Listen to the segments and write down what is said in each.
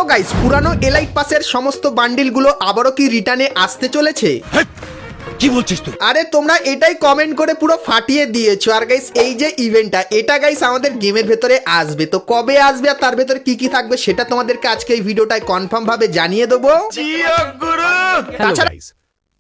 So guys, পুরানো elite পাসের সমস্ত বান্ডিলগুলো আবারও কি রিটার্নে আসতে চলেছে? কি বলছিস তুই? আরে তোমরা এটাই কমেন্ট করে পুরো ফাটিয়ে দিয়েছো। আর গাইস, এই যে ইভেন্টটা, এটা গাইস আমাদের গেমের ভেতরে আসবে। তো কবে আসবে আর তার ভেতরে কি কি থাকবে সেটা তোমাদেরকে আজকে এই ভিডিওটায় কনফার্ম ভাবে জানিয়ে দেবো। হ্যালো গাইস,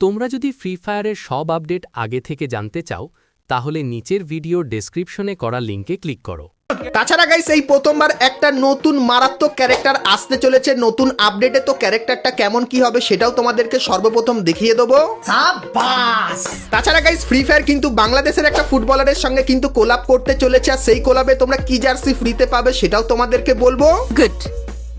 তোমরা যদি ফ্রি ফায়ারের সব আপডেট আগে থেকে জানতে চাও তাহলে নিচের ভিডিও ডেসক্রিপশনে করা লিঙ্কে ক্লিক করো। তাছাড়া গাইস, এই প্রথমবার একটা নতুন মারাত্মক ক্যারেক্টার আসতে চলেছে নতুন আপডেটে। তো ক্যারেক্টারটা কেমন কি হবে সেটাও তোমাদেরকে সর্বপ্রথম দেখিয়ে দেবো। তাছাড়া গাইস, ফ্রি ফায়ার কিন্তু বাংলাদেশের একটা ফুটবলারের সঙ্গে কিন্তু কোলাব করতে চলেছে, আর সেই কোলাবে তোমরা কি জার্সি ফ্রিতে পাবে সেটাও তোমাদেরকে বলবো। Good,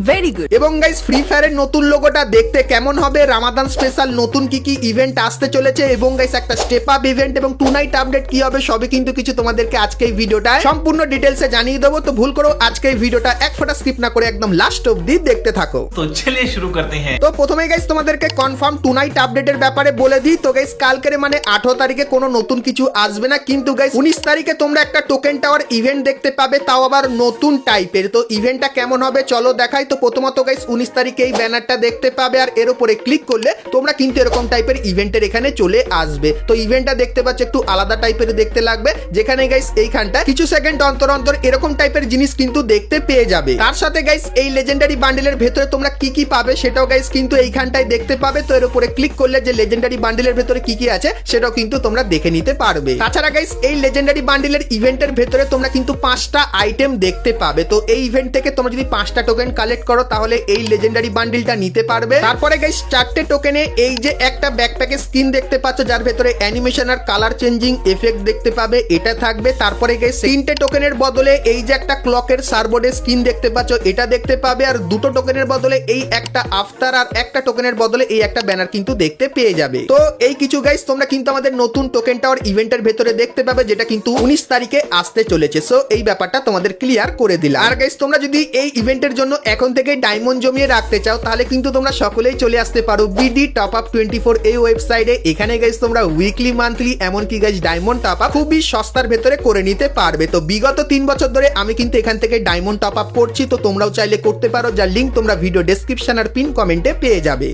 very good. এবং গাইস, ফ্রি ফায়ারের নতুন লোগোটা দেখতে কেমন হবে, রামাদান স্পেশাল নতুন কি কি ইভেন্ট আসতে চলেছে, এবং গাইস একটা স্টেপ আপ ইভেন্ট এবং টু নাইট আপডেট কি হবে সবই কিন্তু কিছু তোমাদেরকে আজকে এই ভিডিওটা সম্পূর্ণ ডিটেলসে জানিয়ে দেবো। তো ভুল করো আজকে এই ভিডিওটা এক ফোঁটা স্কিপ না করে একদম লাস্ট অবধি দেখতে থাকো। তো চলিए শুরু করতে हैं। তো প্রথমে গাইস তোমাদেরকে কনফার্ম টু নাইট আপডেটের ব্যাপারে বলে দিই। তো গাইস, কালকের মানে 18 তারিখে কোনো নতুন কিছু আসবে না, কিন্তু গাইস 19 তারিখে তোমরা একটা টোকেন টাওয়ার ইভেন্ট দেখতে পাবে, তাও আবার নতুন টাইপের। তো ইভেন্টটা কেমন হবে চলো দেখাই। তো প্রথমত গাইস 19 তারিখে এই ব্যানারটা দেখতে পাবে, আর এর উপরে ক্লিক করলে তোমরা কিন্তু এরকম টাইপের ইভেন্টের এখানে চলে আসবে। তো ইভেন্টটা দেখতে পাচ্ছ একটু আলাদা টাইপের দেখতে লাগবে, যেখানে গাইস এইখানটা কিছু সেকেন্ড অন্তর অন্তর এরকম টাইপের জিনিস কিন্তু দেখতে পেয়ে যাবে। তার সাথে গাইস এই লেজেন্ডারি বান্ডেলের ভেতরে তোমরা কি কি পাবে সেটাও গাইস কিন্তু এইখানটায় দেখতে পাবে। তো এর উপরে ক্লিক করলে যে লেজেন্ডারি বান্ডেলের ভেতরে কি কি আছে সেটাও কিন্তু তোমরা দেখে নিতে পারবে। তাছাড়া গাইস এই লেজেন্ডারি বান্ডেলের ইভেন্টের ভেতরে তোমরা কিন্তু 5টা আইটেম দেখতে পাবে। তো এই ইভেন্ট থেকে তোমরা যদি 5টা টোকেন কালেক্ট করো তাহলে এই লেজেন্ডারি বান্ডিলটা নিতে পারবে। তারপরে গাইস 4টে টোকেনে এই যে একটা ব্যাকপ্যাকের স্কিন দেখতে পাচ্ছ, যার ভেতরে অ্যানিমেশন আর কালার চেঞ্জিং এফেক্ট দেখতে পাবে, এটা থাকবে। তারপরে গাইস 3টে টোকেনের বদলে এই যে একটা ক্লকের সার্বোর্ডের স্কিন দেখতে পাচ্ছ, এটা দেখতে পাবে। আর 2টো টোকেনের বদলে এই একটা আফতার, আর একটা টোকেনের বদলে এই একটা ব্যানার কিন্তু দেখতে পেয়ে যাবে। তো এই কিছু গাইস তোমরা কিন্তু আমাদের নতুন টোকেন টাওয়ার ইভেন্টের ভেতরে দেখতে পাবে, যেটা কিন্তু 19 তারিখে আসতে চলেছে। সো এই ব্যাপারটা তোমাদের ক্লিয়ার করে দিলাম। আর গাইস তোমরা যদি এই ইভেন্টের জন্য এখন থেকে ডায়মন্ড জমিয়ে রাখতে চাও তাহলে কিন্তু তোমরা সকলেই চলে আসতে পারো বিডি টপ আপ 24 এই ওয়েবসাইটে। এখানে গাইস তোমরা উইকলি, মান্থলি, এমনকি গাইস ডায়মন্ড টপ আপ খুবই সস্তার ভেতরে করে নিতে পারবে। তো বিগত 3 বছর ধরে আমি কিন্তু এখান থেকে ডায়মন্ড টপ আপ করছি, তো তোমরাও চাইলে করতে পারো, যার লিংক তোমরা ভিডিও ডেসক্রিপশন আর পিন কমেন্টে পেয়ে যাবে।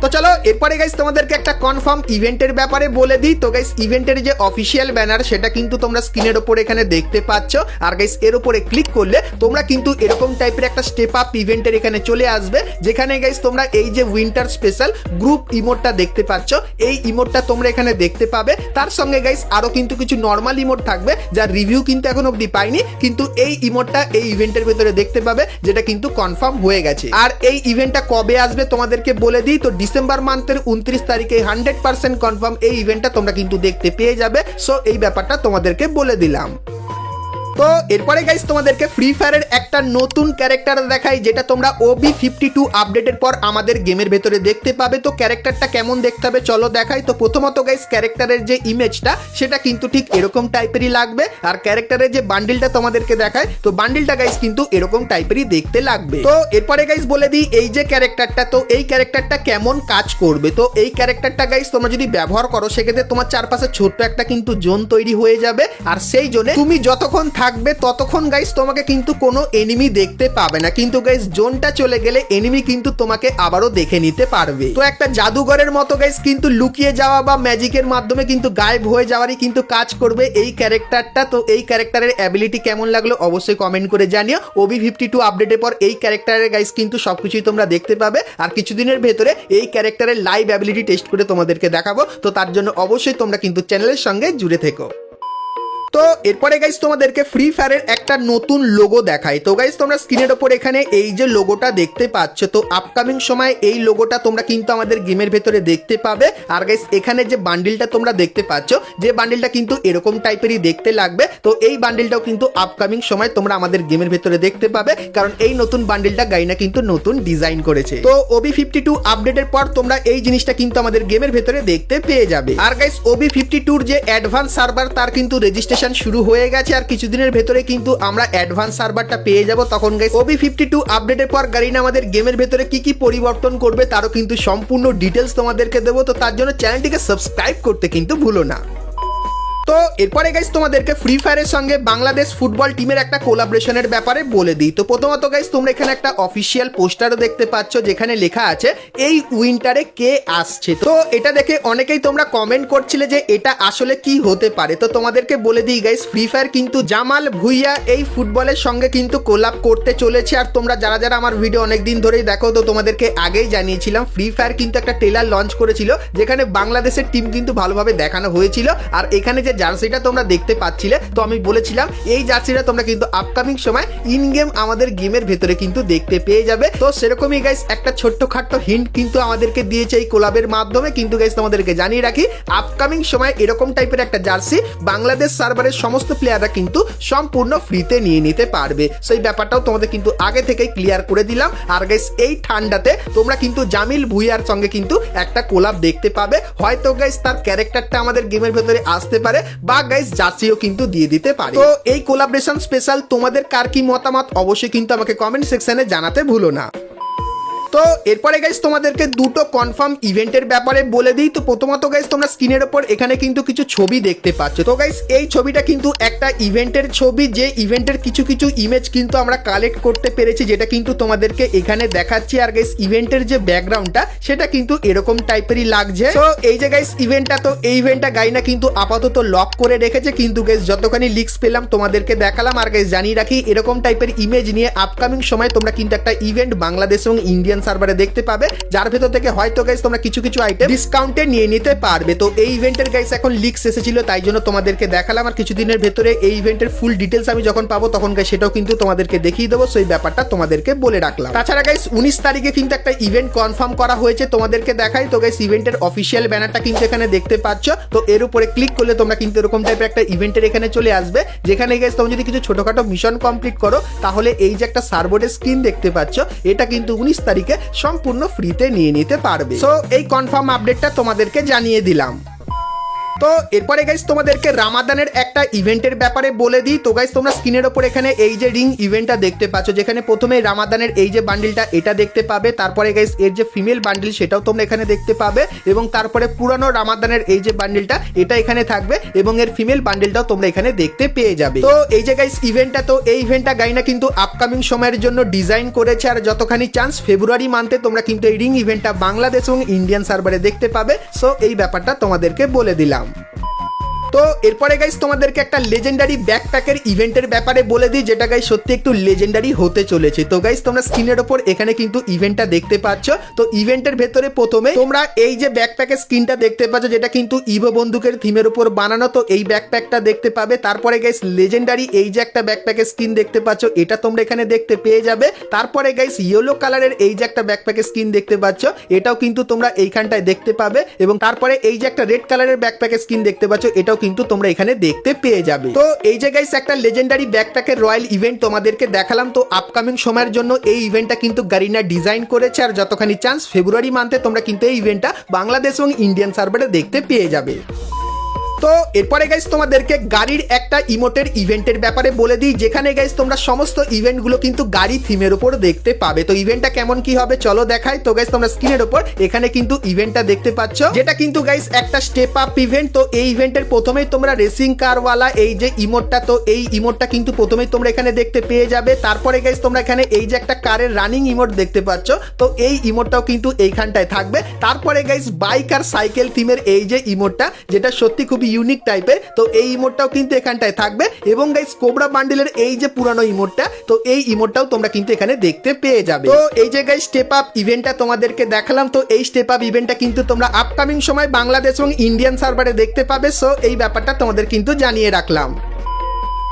তো চলো এরপরে গাইস তোমাদেরকে একটা কনফার্ম ইভেন্টের ব্যাপারে বলে দিই। তো গাইস ইভেন্টের যে অফিসিয়াল ব্যানার সেটা কিন্তু তোমরা স্ক্রিনের উপর এখানে দেখতে পাচ্ছ, আর গাইস এর উপরে ক্লিক করলে তোমরা কিন্তু এরকম টাইপের একটা স্টেপ আপ ইভেন্টের এখানে চলে আসবে, যেখানে গাইস তোমরা এই যে উইন্টার স্পেশাল গ্রুপ ইমোটটা দেখতে পাচ্ছ, এই ইমোটটা তোমরা এখানে দেখতে পাবে। তার সঙ্গে গাইস আরো কিন্তু কিছু নর্মাল ইমোট থাকবে, যার রিভিউ কিন্তু এখন অবধি পাইনি, কিন্তু এই ইমোটটা এই ইভেন্টের ভেতরে দেখতে পাবে, যেটা কিন্তু কনফার্ম হয়ে গেছে। আর এই ইভেন্টটা কবে আসবে তোমাদেরকে বলে দিই। তো ডিসেম্বর মান্থের 29 তারিখে 100% কনফার্ম এই ইভেন্টটা তোমরা কিন্তু দেখতে পেয়ে যাবে। সো এই ব্যাপারটা তোমাদেরকে বলে দিলাম। তো এরপরে গাইস তোমাদেরকে ফ্রি ফায়ারের একটা নতুন ক্যারেক্টার দেখাই, যেটা তোমরা OB52 আপডেটের পর আমাদের গেমের ভেতরে দেখতে পাবে। তো ক্যারেক্টারটা কেমন দেখতে হবে চলো দেখাই। তো প্রথমত গাইস ক্যারেক্টারের যে ইমেজটা সেটা কিন্তু ঠিক এরকম টাইপেরই লাগবে, আর ক্যারেক্টারের যে বান্ডিলটা তোমাদেরকে দেখায়, তো বান্ডিলটা গাইস কিন্তু এরকম টাইপেরই দেখতে লাগবে। তো এরপরে গাইস বলে দিই এই যে ক্যারেক্টারটা, তো এই ক্যারেক্টারটা কেমন কাজ করবে। তো এই ক্যারেক্টারটা গাইস তোমরা যদি ব্যবহার করো সেক্ষেত্রে তোমার চারপাশে ছোট্ট একটা কিন্তু জোন তৈরি হয়ে যাবে, আর সেই জোনে তুমি যতক্ষণ থাকবে ততক্ষণ গাইস তোমাকে কিন্তু কোনো এনিমি দেখতে পাবে না, কিন্তু গাইস জোনটা চলে গেলে এনিমি কিন্তু তোমাকে আবারও দেখে নিতে পারবে। তো একটা জাদুঘরের মতো গাইস কিন্তু লুকিয়ে যাওয়া বা ম্যাজিকের মাধ্যমে কিন্তু গায়েব হয়ে যাওয়ারই কিন্তু কাজ করবে এই ক্যারেক্টারটা। তো এই ক্যারেক্টারের অ্যাবিলিটি কেমন লাগলো অবশ্যই কমেন্ট করে জানিও। OB52 আপডেটের পর এই ক্যারেক্টারের গাইস কিন্তু সবকিছুই তোমরা দেখতে পাবে, আর কিছুদিনের ভেতরে এই ক্যারেক্টারের লাইভ অ্যাবিলিটি টেস্ট করে তোমাদেরকে দেখাবো। তো তার জন্য অবশ্যই তোমরা কিন্তু চ্যানেলের সঙ্গে জুড়ে থেকো। তো এরপরে গাইস তোমাদেরকে ফ্রি ফায়ারের একটা নতুন লোগো দেখাই। তো গাইস তোমরা স্ক্রিনের ওপর এখানে এই যে লোগোটা দেখতে পাচ্ছ, তো আপকামিং সময় এই লোগোটা তোমরা কিন্তু আমাদের গেমের ভেতরে দেখতে পাবে। আর গাইস এখানে যে বান্ডিলটা তোমরা দেখতে পাচ্ছ, যে বান্ডিলটা কিন্তু এরকম টাইপেরই দেখতে লাগবে। তো এই বান্ডিলটাও কিন্তু আপকামিং সময় তোমরা আমাদের গেমের ভেতরে দেখতে পাবে, কারণ এই নতুন বান্ডিলটা গাইনা কিন্তু নতুন ডিজাইন করেছে। তো OB52 আপডেটের পর তোমরা এই জিনিসটা কিন্তু আমাদের গেমের ভেতরে দেখতে পেয়ে যাবে। আর গাইস OB52 যে অ্যাডভান্স সার্ভার তার কিন্তু রেজিস্ট্রেশন শুরু হয়ে গেছে, আর কিছুদিনের ভেতরে কিন্তু আমরা অ্যাডভান্স সার্ভারটা পেয়ে যাব। তখন গাইস OB52 আপডেটের পর গারিনা আমাদের গেমের ভেতরে কি কি পরিবর্তন করবে তারও কিন্তু সম্পূর্ণ ডিটেলস তোমাদেরকে দেবো। তো তার জন্য চ্যানেলটিকে সাবস্ক্রাইব করতে কিন্তু ভুলো না। তো এরপরে গাইস তোমাদেরকে ফ্রি ফায়ারের সঙ্গে বাংলাদেশ ফুটবল টিমের একটা কোলাবরেশনের ব্যাপারে বলে দিই। তো প্রথমত গাইস তোমরা এখানে একটা অফিসিয়াল পোস্টারও দেখতে পাচ্ছ যেখানে লেখা আছে এই উইন্টারে কে আসছে। তো এটা দেখে অনেকেই তোমরা কমেন্ট করছিলে যে এটা আসলে কি হতে পারে। তো তোমাদেরকে বলে দিই গাইস, ফ্রি ফায়ার কিন্তু জামাল ভুইয়া এই ফুটবলের সঙ্গে কিন্তু কোলাব করতে চলেছে। আর তোমরা যারা যারা আমার ভিডিও অনেকদিন ধরেই দেখো, তো তোমাদেরকে আগেই জানিয়েছিলাম ফ্রি ফায়ার কিন্তু একটা ট্রেলার লঞ্চ করেছিল যেখানে বাংলাদেশের টিম কিন্তু ভালোভাবে দেখানো হয়েছিল। আর এখানে যে জার্সিটা তোমরা দেখতে পাচ্ছিলে, তো আমি বলেছিলাম এই জার্সিটা তোমরা কিন্তু আপকামিং সময় ইন গেম আমাদের গেমের ভেতরে কিন্তু দেখতে পেয়ে যাবে। তো সেরকমই গাইস একটা ছোট্টখাট্ট হিন্ট কিন্তু আমাদেরকে দিয়েছে এই কোলাবের মাধ্যমে। কিন্তু গাইস তোমাদেরকে জানিয়ে রাখি, আপকামিং সময় এরকম টাইপের একটা জার্সি বাংলাদেশ সার্ভারের সমস্ত প্লেয়াররা কিন্তু সম্পূর্ণ ফ্রিতে নিয়ে নিতে পারবে। সেই ব্যাপারটাও তোমাদের কিন্তু আগে থেকেই ক্লিয়ার করে দিলাম। আর গাইস এই ঠান্ডাতে তোমরা কিন্তু জামিল ভুইয়ার সঙ্গে কিন্তু একটা কোলাব দেখতে পাবে। হয়তো গাইস তার ক্যারেক্টারটা আমাদের গেমের ভেতরে আসতে পারে বা গাইস জার্সিও কিন্তু দিয়ে দিতে পারে। তো এই কোলাবরেশন স্পেশাল তোমাদের কার কি মতামত অবশ্যই কিন্তু আমাকে কমেন্ট সেকশনে জানাতে ভুলো না। তো এরপরে গাইস তোমাদেরকে দুটো কনফার্ম ইভেন্টের ব্যাপারে বলে দিই। তো প্রথমত গাইস তোমরা স্ক্রিনের ওপর এখানে কিন্তু কিছু ছবি দেখতে পাচ্ছ। তো গাইস এই ছবিটা কিন্তু একটা ইভেন্টের ছবি, যে ইভেন্টের কিছু কিছু ইমেজ কিন্তু আমরা কালেক্ট করতে পেরেছি, যেটা কিন্তু তোমাদেরকে এখানে দেখাচ্ছি। আর গাইস ইভেন্টের যে ব্যাকগ্রাউন্ডটা সেটা কিন্তু এরকম টাইপেরই লাগছে। তো এই যে গাইস ইভেন্টটা, তো এই ইভেন্টটা গাইনা কিন্তু আপাতত লক করে রেখেছে, কিন্তু গাইস যতখানি লিক্স পেলাম তোমাদেরকে দেখালাম। আর গাইস জানিয়ে রাখি এরকম টাইপের ইমেজ নিয়ে আপকামিং সময় তোমরা কিন্তু একটা ইভেন্ট বাংলাদেশ এবং ইন্ডিয়ান সার্ভারে দেখতে পাবে, যার ভেতর থেকে হয়তো গাইস তোমরা কিছু কিছু আইটেম ডিসকাউন্টে নিয়ে নিতে পারবে। তো এই ইভেন্টের গাইস এখন লিক্স এসেছিল, তাই জন্য তোমাদেরকে দেখালাম। আর কিছুদিনের ভেতরে এই ইভেন্টের ফুল ডিটেলস আমি যখন পাবো তখন গাইস সেটাও কিন্তু তোমাদেরকে দেখিয়ে দেবো। সেই ব্যাপারটা তোমাদেরকে বলে রাখলাম। তাছাড়া গাইস 19 তারিখে কিন্তু একটা ইভেন্ট কনফার্ম করা হয়েছে, তোমাদেরকে দেখাই। তো গাইস ইভেন্টের অফিসিয়াল ব্যানারটা কিন্তু এখানে দেখতে পাচ্ছ। তো এর উপরে ক্লিক করলে তোমরা কিন্তু এরকম টাইপের একটা ইভেন্টের এখানে চলে আসবে, যেখানে গাইস তোমরা যদি কিছু ছোটখাটো মিশন কমপ্লিট করো তাহলে এই যে একটা সার্ভারের স্ক্রিন দেখতে পাচ্ছ, এটা কিন্তু 19 তারিখে সম্পূর্ণ ফ্রিতে নিয়ে নিতে পারবে। সো এই কনফার্ম আপডেটটা তোমাদেরকে জানিয়ে দিলাম। তো এরপরে গাইস তোমাদেরকে রামাদানের একটা ইভেন্টের ব্যাপারে বলে দিই। তো গাইস তোমরা স্ক্রিনের ওপর এখানে এই যে রিং ইভেন্টটা দেখতে পাচ্ছ, যেখানে প্রথমে রামাদানের এই যে বান্ডিলটা এটা দেখতে পাবে, তারপরে গাইস এর যে ফিমেল বান্ডিল সেটাও তোমরা এখানে দেখতে পাবে, এবং তারপরে পুরানো রামাদানের এই যে বান্ডিলটা এটা এখানে থাকবে, এবং এর ফিমেল বান্ডিলটাও তোমরা এখানে দেখতে পেয়ে যাবে। তো এই যে গাইস ইভেন্টটা, তো এই ইভেন্টটা গাইনা কিন্তু আপকামিং সময়ের জন্য ডিজাইন করেছে। আর যতখানি চান্স ফেব্রুয়ারি মান্থে তোমরা কিন্তু এই রিং ইভেন্টটা বাংলাদেশ এবং ইন্ডিয়ান সার্ভারে দেখতে পাবে। সো এই ব্যাপারটা তোমাদেরকে বলে দিলাম। তো এরপরে গাইস তোমাদেরকে একটা লেজেন্ডারি ব্যাকপ্যাকের ইভেন্টের ব্যাপারে বলে দিই, যেটা গাইস সত্যি একটু লেজেন্ডারি হতে চলেছে। তো গাইস তোমরা স্ক্রিনের ওপর এখানে কিন্তু ইভেন্টটা দেখতে পাচ্ছ। তো ইভেন্টের ভেতরে প্রথমে তোমরা এই যে ব্যাকপ্যাকের স্ক্রিনটা দেখতে পাচ্ছ, যেটা কিন্তু ইভো বন্দুকের থিমের উপর বানানো, তো এই ব্যাকপ্যাকটা দেখতে পাবে। তারপরে গাইস লেজেন্ডারি এই যে একটা ব্যাকপ্যাকের স্ক্রিন দেখতে পাচ্ছ, এটা তোমরা এখানে দেখতে পেয়ে যাবে। তারপরে গাইস ইয়েলো কালারের এই যে একটা ব্যাকপ্যাকের স্ক্রিন দেখতে পাচ্ছ, এটাও কিন্তু তোমরা এইখানটায় দেখতে পাবে। এবং তারপরে এই যে একটা রেড কালারের ব্যাকপ্যাকের স্ক্রিন দেখতে পাচ্ছ, এটাও কিন্তু তোমরা এখানে দেখতে পেয়ে যাবে। তো এই যে গাইস একটা লেজেন্ডারি ব্যাকপ্যাকের রয়্যাল ইভেন্ট তোমাদেরকে দেখালাম। তো আপকামিং সময়ের জন্য এই ইভেন্টটা কিন্তু গারিনা ডিজাইন করেছে। আর যতখানি চান্স ফেব্রুয়ারি মান্থে তোমরা কিন্তু এই ইভেন্টটা বাংলাদেশ এবং ইন্ডিয়ান সার্ভারে দেখতে পেয়ে যাবে। তো এরপরে গাইস তোমাদেরকে গাড়ির একটা ইমোটের ইভেন্টের ব্যাপারে বলে দিই, যেখানে গাইস তোমরা সমস্ত ইভেন্টগুলো কিন্তু গাড়ি থিমের উপর দেখতে পাবে। তো ইভেন্টটা কেমন কি হবে চলো দেখাই। তো গাইস তোমরা স্ক্রিনের উপর এখানে কিন্তু ইভেন্টটা দেখতে পাচ্ছ, যেটা কিন্তু গাইস একটা স্টেপ আপ ইভেন্ট। তো এই ইভেন্টের প্রথমেই তোমরা রেসিং কারওয়ালা এই যে ইমোটটা, তো এই ইমোটটা কিন্তু প্রথমেই তোমরা এখানে দেখতে পেয়ে যাবে। তারপরে গাইস তোমরা এখানে এই যে একটা কারের রানিং ইমোট দেখতে পাচ্ছ, তো এই ইমোটটাও কিন্তু এইখানটায় থাকবে। তারপরে গাইস বাইক আর সাইকেল থিমের এই যে ইমোটটা, যেটা সত্যি খুবই ইউনিক টাইপের, তো এই ইমোটটাও কিন্তু এখানটায় থাকবে। এবং গাইস কোবরা বান্ডেলের এই যে পুরানো ইমোটটা, তো এই ইমোটটাও তোমরা কিন্তু এখানে দেখতে পেয়ে যাবে। তো এই যে গাইস স্টেপ আপ ইভেন্টটা তোমাদেরকে দেখালাম। তো এই স্টেপ আপ ইভেন্টটা কিন্তু তোমরা আপকামিং সময় বাংলাদেশ এবং ইন্ডিয়ান সার্ভারে দেখতে পাবে। সো এই ব্যাপারটা তোমাদের কিন্তু জানিয়ে রাখলাম।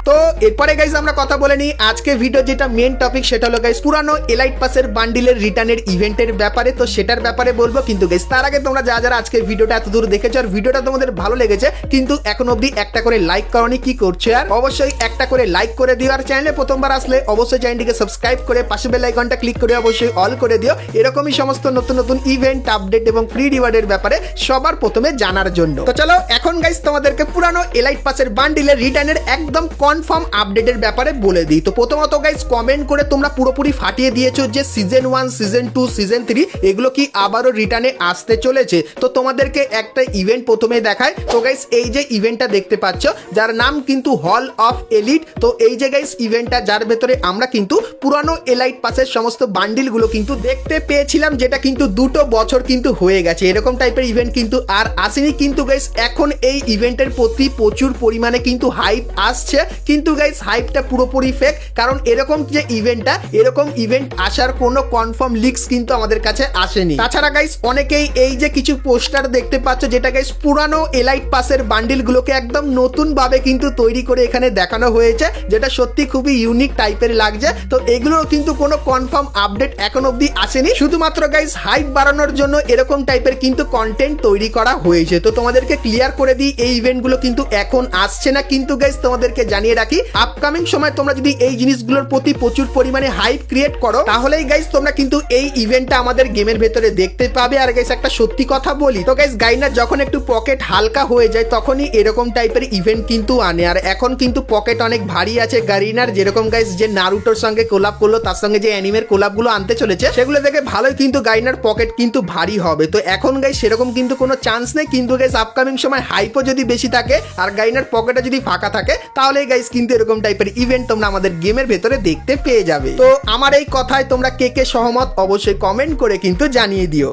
তো এরপরে গাইস আমরা কথা বলে নিই আজকে ভিডিও যেটা মেন টপিক, সেটা হলো গাইস পুরানো এলাইট পাসের বান্ডিলের রিটার্নের ইভেন্টের ব্যাপারে। তো সেটার ব্যাপারে বলবো, কিন্তু গাইস তার আগে তোমরা যারা আজকে ভিডিওটা এত দূর দেখেছো আর ভিডিওটা তোমাদের ভালো লেগেছে, কিন্তু এখন অবধি একটা করে লাইক করনি, কি করছো? আর অবশ্যই একটা করে লাইক করে দিও। আর চ্যানেলে প্রথমবার আসলে অবশ্যই চ্যানেলটিকে সাবস্ক্রাইব করে পাশে বেল আইকনটা ক্লিক করে অবশ্যই অল করে দিও, এরকমই সমস্ত নতুন নতুন ইভেন্ট আপডেট এবং ফ্রি রিওয়ার্ডের ব্যাপারে সবার প্রথমে জানার জন্য। তো চলো এখন গাইস তোমাদেরকে পুরানো এলাইট পাসের বান্ডিলের রিটার্নের একদম কনফার্ম আপডেটের ব্যাপারে বলে দিই। তো প্রথমত গাইস কমেন্ট করে তোমরা পুরোপুরি ফাটিয়ে দিয়েছো যে সিজন 1, সিজন 2, সিজন 3 এগুলো কি আবারও রিটার্নে আসতে চলেছে। তো তোমাদেরকে একটা ইভেন্ট প্রথমে দেখায়। তো গাইস এই যে ইভেন্টটা দেখতে পাচ্ছ যার নাম কিন্তু হল অফ এলিট। তো এই যে গাইস ইভেন্টটা যার ভেতরে আমরা কিন্তু পুরানো এলাইট পাসের সমস্ত বান্ডিলগুলো কিন্তু দেখতে পেয়েছিলাম, যেটা কিন্তু 2 বছর কিন্তু হয়ে গেছে। এরকম টাইপের ইভেন্ট কিন্তু আর আসেনি। কিন্তু গাইস এখন এই ইভেন্টের প্রতি প্রচুর পরিমাণে কিন্তু হাইপ আসছে, কিন্তু গাইস হাইপটা পুরোপুরি ফেক। কারণ এরকম যে ইভেন্টটা, এরকম ইভেন্ট আসার কোনো কনফার্ম লিক্স কিন্তু আমাদের কাছে আসেনি। তাছাড়া গাইস অনেকেই এই যে কিছু পোস্টার দেখতে পাচ্ছ, যেটা গাইস পুরানো এলাইট পাসের বান্ডিলগুলোকে একদম নতুন ভাবে কিন্তু তৈরি করে এখানে দেখানো হয়েছে, যেটা সত্যি খুবই ইউনিক টাইপের লাগছে। তো এগুলোর কিন্তু কোনো কনফার্ম আপডেট এখন অবধি আসেনি, শুধুমাত্র গাইস হাইপ বাড়ানোর জন্য এরকম টাইপের কিন্তু কন্টেন্ট তৈরি করা হয়েছে। তো তোমাদেরকে ক্লিয়ার করে দিই এই ইভেন্টগুলো কিন্তু এখন আসছে না। কিন্তু গাইস তোমাদেরকে জানিয়ে রাখি আপকামিং সময় তোমরা যদি এই জিনিসগুলোর প্রতি প্রচুর পরিমাণে হাইপ ক্রিয়েট করো, তাহলেই গাইস তোমরা কিন্তু এই ইভেন্টটা আমাদের গেমের ভেতরে দেখতে পাবে। আর গাইস একটা সত্যি কথা বলি, তো গাইস গাইনার যখন একটু পকেট হালকা হয়ে যায় তখনই এরকম টাইপের ইভেন্ট কিন্তু আনে। আর এখন কিন্তু পকেট অনেক ভারী আছে গারিনার, যেরকম গাইস যে নারুটোর সঙ্গে কোলাব করলো, তার সঙ্গে যে অ্যানিমের কোলাবগুলো আনতে চলেছে সেগুলো দেখে ভালোই কিন্তু গাইনার পকেট কিন্তু ভারী হবে। তো এখন গাইস সেরকম কিন্তু কোনো চান্স নেই। কিন্তু গাইস আপকামিং সময় হাইপও যদি বেশি থাকে আর গাইনার পকেটে যদি ফাঁকা থাকে, তাহলে গাইস কিন্তু এরকম টাইপের ইভেন্ট তোমরা আমাদের গেমের ভেতরে দেখতে পেয়ে যাবে। তো আমার এই কথায় তোমরা কে কে সহমত অবশ্যই কমেন্ট করে কিন্তু জানিয়ে দিও।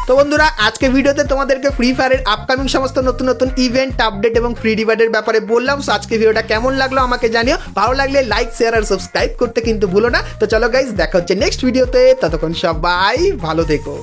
তো বন্ধুরা আজকে ভিডিওতে তোমাদেরকে ফ্রি ফায়ারের আপকামিং সমস্ত নতুন নতুন ইভেন্ট আপডেট এবং ফ্রি রিওয়ার্ডের ব্যাপারে বললাম। সো আজকে ভিডিওটা কেমন লাগলো আমাকে জানিও। ভালো লাগলে লাইক, শেয়ার আর সাবস্ক্রাইব করতে কিন্তু ভুলো না। তো চলো গাইস দেখা হচ্ছে নেক্সট ভিডিওতে, ততক্ষণ সবাই ভালো থেকো।